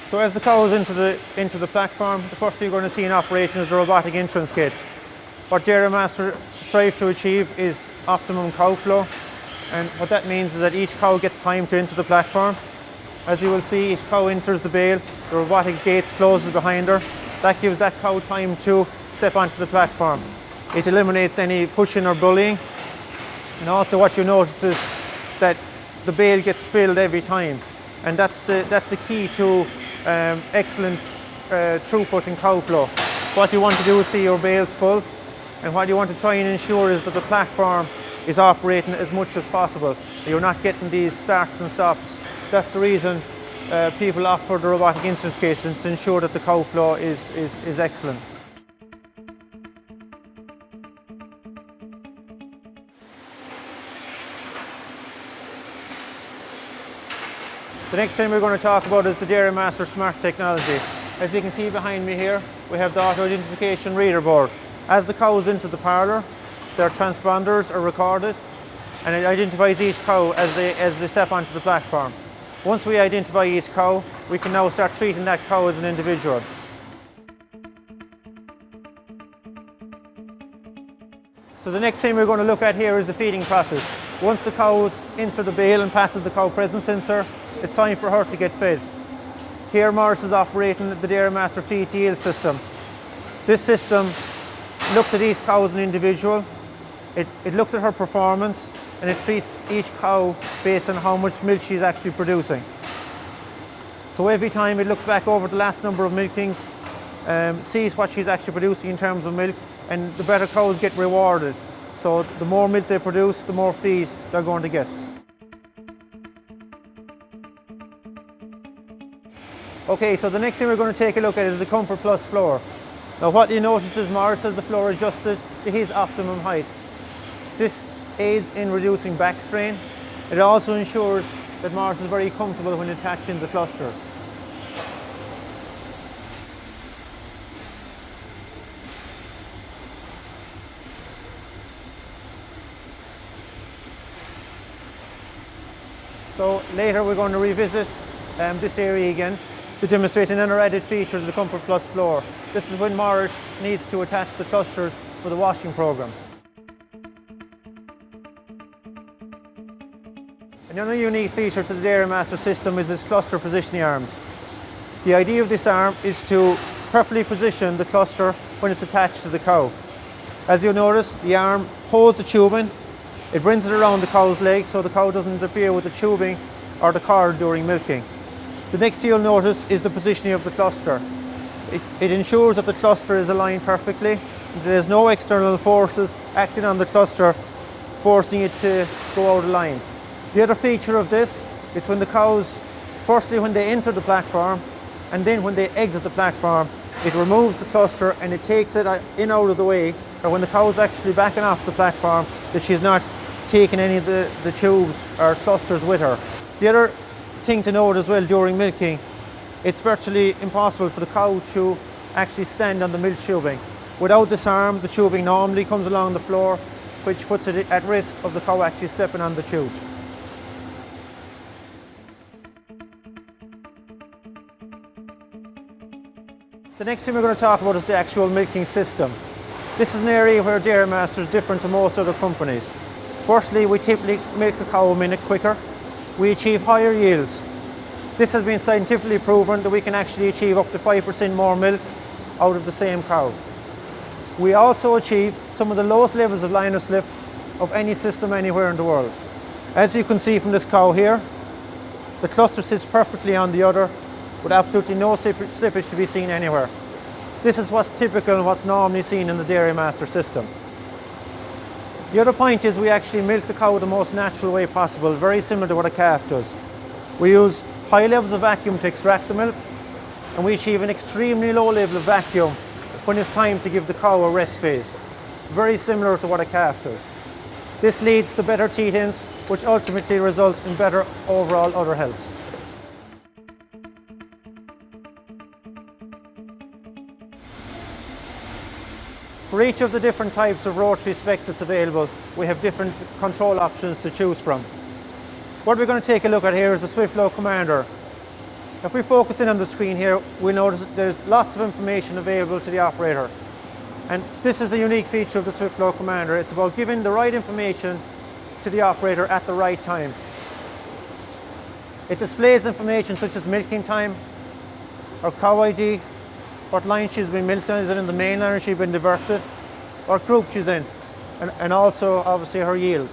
So as the cow is into the platform, the first thing you're going to see in operation is the robotic entrance gate. What Dairymaster strive to achieve is optimum cow flow, and what that means is that each cow gets time to enter the platform. As you will see, each cow enters the bale, the robotic gate closes behind her. That gives that cow time to step onto the platform. It eliminates any pushing or bullying, and also what you notice is that the bale gets filled every time, and that's the key to excellent throughput in cow flow. What you want to do is see your bales full, and what you want to try and ensure is that the platform is operating as much as possible. You're not getting these starts and stops. That's the reason people opt for the robotic entrance gates, to ensure that the cow flow is excellent. The next thing we're going to talk about is the Dairymaster Smart Technology. As you can see behind me here, we have the auto identification reader board. As the cows enter the parlour, their transponders are recorded, and it identifies each cow as they step onto the platform. Once we identify each cow, we can now start treating that cow as an individual. So the next thing we're going to look at here is the feeding process. Once the cows enter the bale and passes the cow presence sensor, it's time for her to get fed. Here Morris is operating the Dairymaster feed to yield system. This system looks at each cow as an individual. It looks at her performance, and it treats each cow based on how much milk she's actually producing. So every time it looks back over the last number of milkings, sees what she's actually producing in terms of milk, and the better cows get rewarded. So the more milk they produce, the more feed they're going to get. Okay, so the next thing we're going to take a look at is the Comfort Plus floor. Now what you notice is Morris has the floor adjusted to his optimum height. This aids in reducing back strain. It also ensures that Morris is very comfortable when attaching the clusters. So later we're going to revisit this area again to demonstrate another added feature of the Comfort Plus floor. This is when Morris needs to attach the clusters for the washing program. Another unique feature to the Dairymaster system is its cluster positioning arms. The idea of this arm is to perfectly position the cluster when it's attached to the cow. As you'll notice, the arm holds the tubing, it brings it around the cow's leg so the cow doesn't interfere with the tubing or the cord during milking. The next thing you'll notice is the positioning of the cluster. It ensures that the cluster is aligned perfectly. There's no external forces acting on the cluster forcing it to go out of line. The other feature of this is when the cows, firstly when they enter the platform, and then when they exit the platform, it removes the cluster and it takes it in out of the way, or when the cow is actually backing off the platform, that she's not taking any of the tubes or clusters with her. The other thing to note as well during milking, it's virtually impossible for the cow to actually stand on the milk tubing. Without this arm, the tubing normally comes along the floor, which puts it at risk of the cow actually stepping on the tube. The next thing we're going to talk about is the actual milking system. This is an area where Dairymaster is different to most other companies. Firstly, we typically milk a cow a minute quicker. We achieve higher yields. This has been scientifically proven that we can actually achieve up to 5% more milk out of the same cow. We also achieve some of the lowest levels of liner slip of any system anywhere in the world. As you can see from this cow here, the cluster sits perfectly on the udder with absolutely no slippage to be seen anywhere. This is what's typical and what's normally seen in the Dairymaster system. The other point is we actually milk the cow the most natural way possible, very similar to what a calf does. We use high levels of vacuum to extract the milk, and we achieve an extremely low level of vacuum when it's time to give the cow a rest phase, very similar to what a calf does. This leads to better teat ends, which ultimately results in better overall udder health. For each of the different types of rotary specs that's available, we have different control options to choose from. What we're going to take a look at here is the SWIFTFLO Commander. If we focus in on the screen here, we'll notice that there's lots of information available to the operator. And this is a unique feature of the SWIFTFLO Commander. It's about giving the right information to the operator at the right time. It displays information such as milking time, or cow ID, what line she's been milked on, is it in the main line or she's been diverted, what group she's in, and also obviously her yield.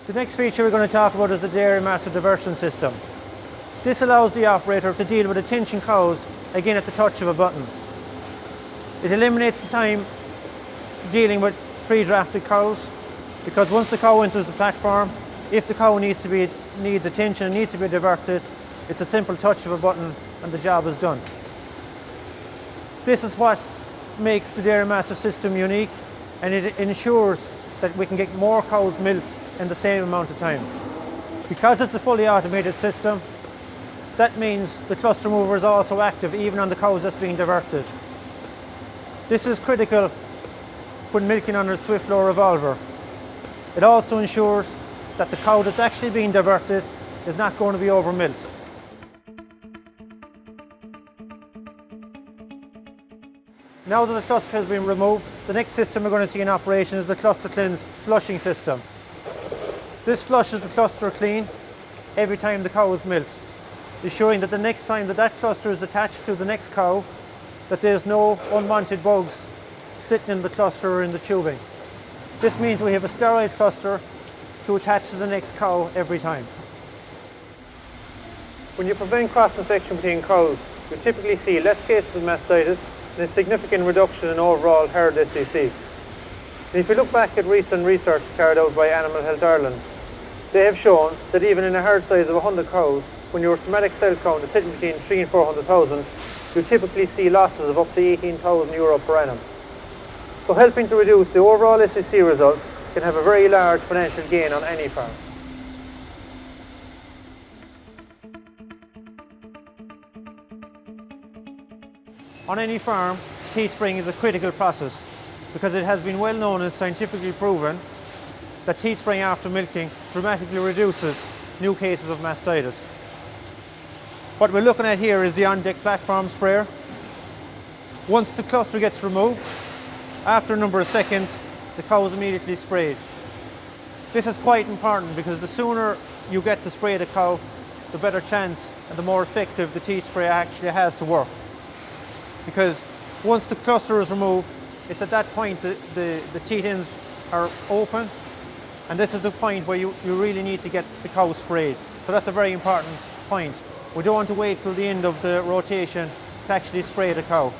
The next feature we're going to talk about is the Dairymaster diversion system. This allows the operator to deal with attention cows, again at the touch of a button. It eliminates the time dealing with pre-drafted cows, because once the cow enters the platform, if the cow needs attention and needs to be diverted, it's a simple touch of a button and the job is done. This is what makes the Dairymaster system unique, and it ensures that we can get more cows milked in the same amount of time. Because it's a fully automated system, that means the cluster mover is also active even on the cows that's being diverted. This is critical when milking on a SWIFTFLO revolver. It also ensures that the cow that's actually being diverted is not going to be over milked. Now that the cluster has been removed, the next system we're going to see in operation is the cluster cleanse flushing system. This flushes the cluster clean every time the cow is milked, ensuring that the next time that cluster is attached to the next cow, that there's no unwanted bugs sitting in the cluster or in the tubing. This means we have a sterile cluster to attach to the next cow every time. When you prevent cross-infection between cows, you typically see less cases of mastitis and a significant reduction in overall herd SEC. And if you look back at recent research carried out by Animal Health Ireland, they have shown that even in a herd size of 100 cows, when your somatic cell count is sitting between 300,000 and 400,000, you typically see losses of up to €18,000 per annum. So helping to reduce the overall SEC results can have a very large financial gain on any farm. On any farm, teat spraying is a critical process because it has been well known and scientifically proven that teat spraying after milking dramatically reduces new cases of mastitis. What we're looking at here is the on-deck platform sprayer. Once the cluster gets removed, after a number of seconds, the cow is immediately sprayed. This is quite important because the sooner you get to spray the cow, the better chance and the more effective the teat spray actually has to work. Because once the cluster is removed, it's at that point the teat ends are open, and this is the point where you really need to get the cow sprayed. So that's a very important point. We don't want to wait till the end of the rotation to actually spray the cow.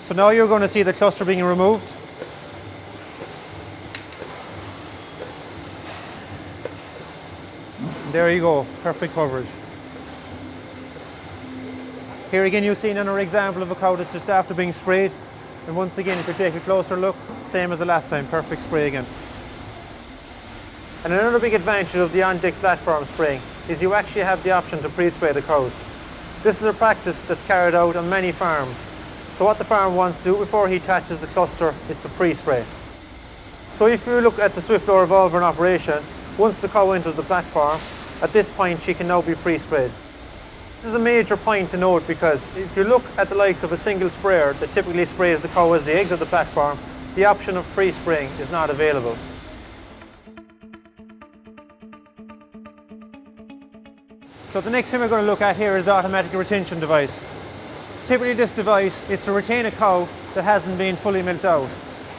So now you're going to see the cluster being removed. And there you go, perfect coverage. Here again you've seen another example of a cow that's just after being sprayed. And once again, if you take a closer look, same as the last time, perfect spray again. And another big advantage of the on-deck platform spraying is you actually have the option to pre-spray the cows. This is a practice that's carried out on many farms. So what the farmer wants to do before he attaches the cluster is to pre-spray. So if you look at the SWIFTFLO revolver in operation, once the cow enters the platform, at this point she can now be pre-sprayed. This is a major point to note because if you look at the likes of a single sprayer that typically sprays the cow as they exit the platform, the option of pre-spraying is not available. So the next thing we're going to look at here is the automatic retention device. Typically this device is to retain a cow that hasn't been fully milked out.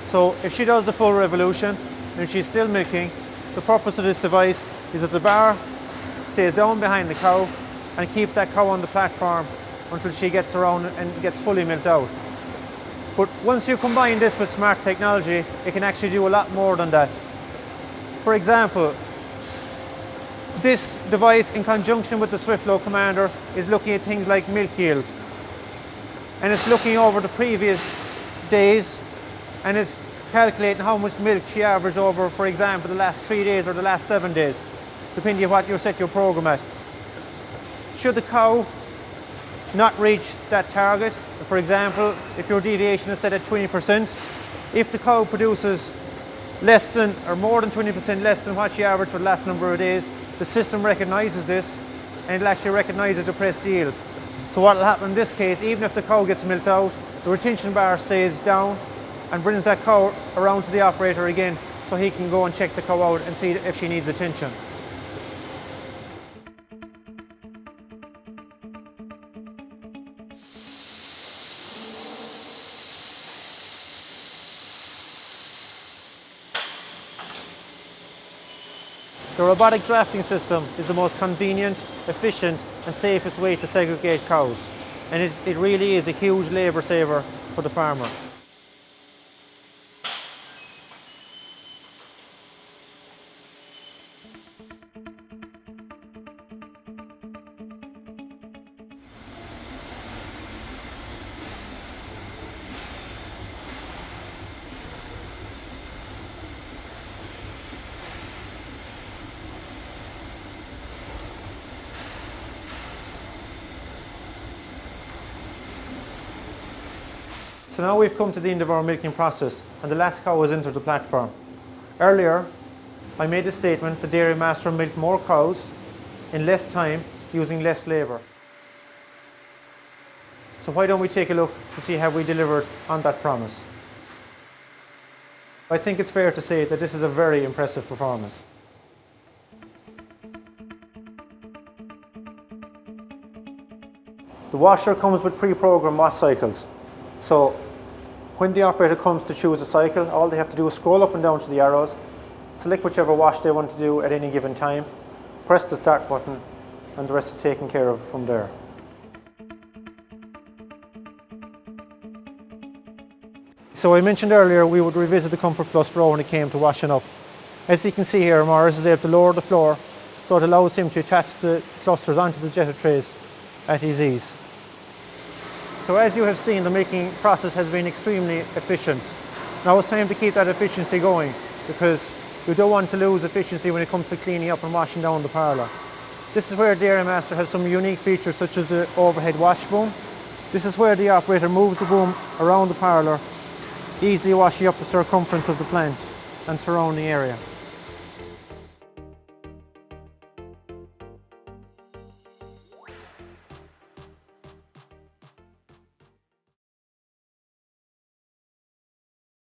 So if she does the full revolution and she's still milking, the purpose of this device is that the bar stays down behind the cow and keeps that cow on the platform until she gets around and gets fully milked out. But once you combine this with smart technology, it can actually do a lot more than that. For example, this device in conjunction with the SWIFTFLO Commander is looking at things like milk yield. And it's looking over the previous days and it's calculating how much milk she averaged over, for example, the last 3 days or the last 7 days, depending on what you set your program at. Should the cow not reach that target, for example, if your deviation is set at 20%, if the cow produces less than or more than 20% less than what she averaged for the last number of days, the system recognises this and it'll actually recognise a depressed yield. So what will happen in this case, even if the cow gets milked out, the retention bar stays down and brings that cow around to the operator again so he can go and check the cow out and see if she needs attention. The robotic drafting system is the most convenient, efficient and safest way to segregate cows, and it really is a huge labour saver for the farmer. So now we've come to the end of our milking process and the last cow has entered the platform. Earlier, I made a statement that Dairymaster milked more cows in less time using less labour. So why don't we take a look to see how we delivered on that promise. I think it's fair to say that this is a very impressive performance. The washer comes with pre-programmed wash cycles. So when the operator comes to choose a cycle, all they have to do is scroll up and down to the arrows, select whichever wash they want to do at any given time, press the start button, and the rest is taken care of from there. So I mentioned earlier we would revisit the Comfort Plus floor when it came to washing up. As you can see here, Morris is able to lower the floor so it allows him to attach the clusters onto the jetter trays at his ease. So as you have seen, the milking process has been extremely efficient. Now it's time to keep that efficiency going because you don't want to lose efficiency when it comes to cleaning up and washing down the parlour. This is where Dairymaster has some unique features such as the overhead wash boom. This is where the operator moves the boom around the parlour, easily washing up the circumference of the plant and surrounding area.